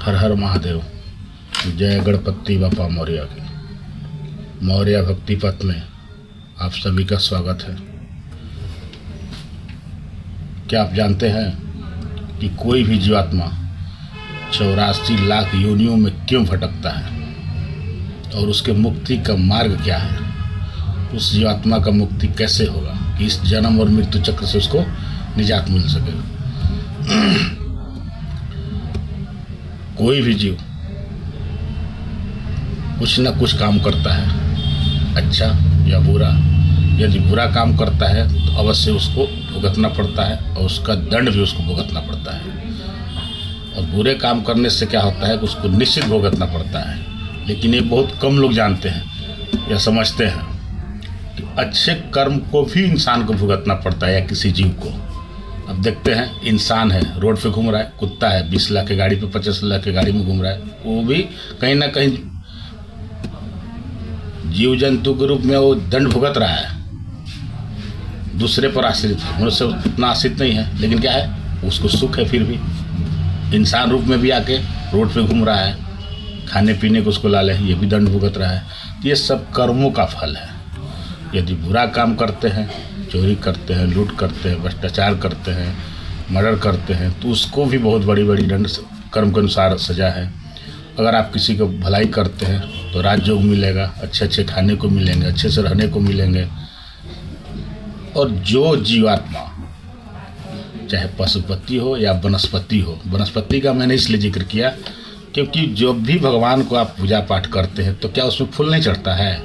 हर हर महादेव। जय गणपति बापा मौर्य की। मौर्य भक्ति पथ में आप सभी का स्वागत है। क्या आप जानते हैं कि कोई भी जीवात्मा 84 लाख योनियों में क्यों भटकता है और उसके मुक्ति का मार्ग क्या है? उस जीवात्मा का मुक्ति कैसे होगा कि इस जन्म और मृत्यु चक्र से उसको निजात मिल सके। कोई भी जीव कुछ न कुछ काम करता है, अच्छा या बुरा। यदि बुरा काम करता है तो अवश्य उसको भुगतना पड़ता है और उसका दंड भी उसको भुगतना पड़ता है। और बुरे काम करने से क्या होता है कि उसको निश्चित भुगतना पड़ता है। लेकिन ये बहुत कम लोग जानते हैं या समझते हैं कि अच्छे कर्म को भी इंसान को भुगतना पड़ता है या किसी जीव को। अब देखते हैं, इंसान है, रोड पे घूम रहा है, कुत्ता है 20 लाख की गाड़ी पे 50 लाख की गाड़ी में घूम रहा है, वो भी कहीं ना कहीं जीव जंतु के रूप में वो दंड भुगत रहा है, दूसरे पर आश्रित है। मनुष्य उतना आश्रित नहीं है, लेकिन क्या है, उसको सुख है। फिर भी इंसान रूप में भी आके रोड पे घूम रहा है, खाने पीने को उसको लाले, ये भी दंड भुगत रहा है। ये सब कर्मों का फल है। यदि बुरा काम करते हैं, चोरी करते हैं, लूट करते हैं, भ्रष्टाचार करते हैं, मर्डर करते हैं, तो उसको भी बहुत बड़ी बड़ी दंड कर्म के अनुसार सजा है। अगर आप किसी को भलाई करते हैं तो राजयोग मिलेगा, अच्छे अच्छे खाने को मिलेंगे, अच्छे से रहने को मिलेंगे। और जो जीवात्मा चाहे पशुपति हो या वनस्पति हो, वनस्पति का मैंने इसलिए जिक्र किया क्योंकि जब भी भगवान को आप पूजा पाठ करते हैं तो क्या उसमें फूल नहीं चढ़ता है?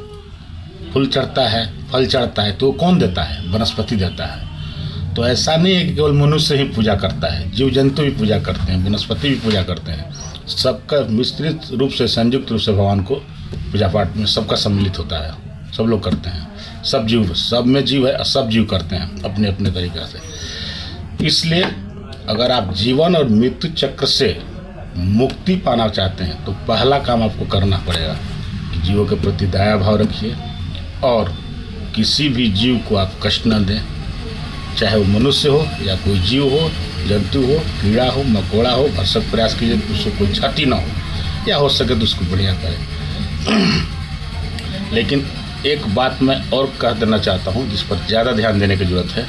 फूल चढ़ता है, फल चढ़ता है, तो कौन देता है? वनस्पति देता है। तो ऐसा नहीं है कि केवल मनुष्य ही पूजा करता है, जीव जंतु भी पूजा करते हैं, वनस्पति भी पूजा करते हैं। सबका मिश्रित रूप से, संयुक्त रूप से भगवान को पूजा पाठ में सबका सम्मिलित होता है, सब लोग करते हैं। सब जीव, सब में जीव है, सब जीव करते हैं अपने अपने तरीक़ा से। इसलिए अगर आप जीवन और मृत्यु चक्र से मुक्ति पाना चाहते हैं तो पहला काम आपको करना पड़ेगा कि जीवों के प्रति दया भाव रखिए और किसी भी जीव को आप कष्ट न दें, चाहे वो मनुष्य हो या कोई जीव हो, जंतु हो, कीड़ा हो, मकोड़ा हो। भरसक प्रयास कीजिए कि उसको कोई क्षति ना हो, या हो सके तो उसको बढ़िया करें। लेकिन एक बात मैं और कह देना चाहता हूँ जिस पर ज़्यादा ध्यान देने की ज़रूरत है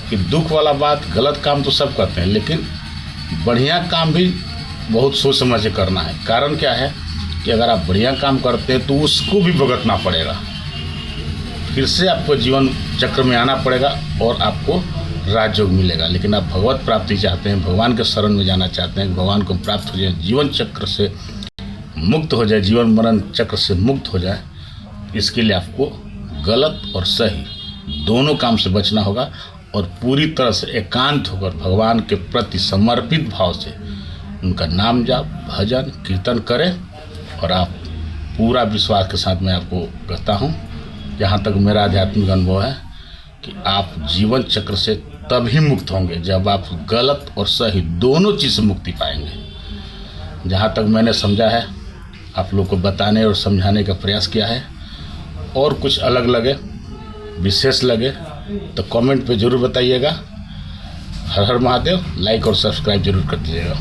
कि दुख वाला बात, गलत काम तो सब करते हैं, लेकिन बढ़िया काम भी बहुत सोच समझ के करना है। कारण क्या है कि अगर आप बढ़िया काम करते हैं तो उसको भी भुगतना पड़ेगा, फिर से आपको जीवन चक्र में आना पड़ेगा और आपको राजयोग मिलेगा। लेकिन आप भगवत प्राप्ति चाहते हैं, भगवान के शरण में जाना चाहते हैं, भगवान को प्राप्त हो जाए, जीवन चक्र से मुक्त हो जाए, जीवन मरण चक्र से मुक्त हो जाए, इसके लिए आपको गलत और सही दोनों काम से बचना होगा और पूरी तरह से एकांत होकर भगवान के प्रति समर्पित भाव से उनका नाम जाप, भजन, कीर्तन करें। और आप पूरा विश्वास के साथ मैं आपको कहता हूँ, जहाँ तक मेरा आध्यात्मिक अनुभव है, कि आप जीवन चक्र से तभी मुक्त होंगे जब आप गलत और सही दोनों चीज़ से मुक्ति पाएंगे। जहाँ तक मैंने समझा है, आप लोग को बताने और समझाने का प्रयास किया है। और कुछ अलग लगे, विशेष लगे तो कमेंट पे ज़रूर बताइएगा। हर हर महादेव। लाइक और सब्सक्राइब जरूर कर दीजिएगा।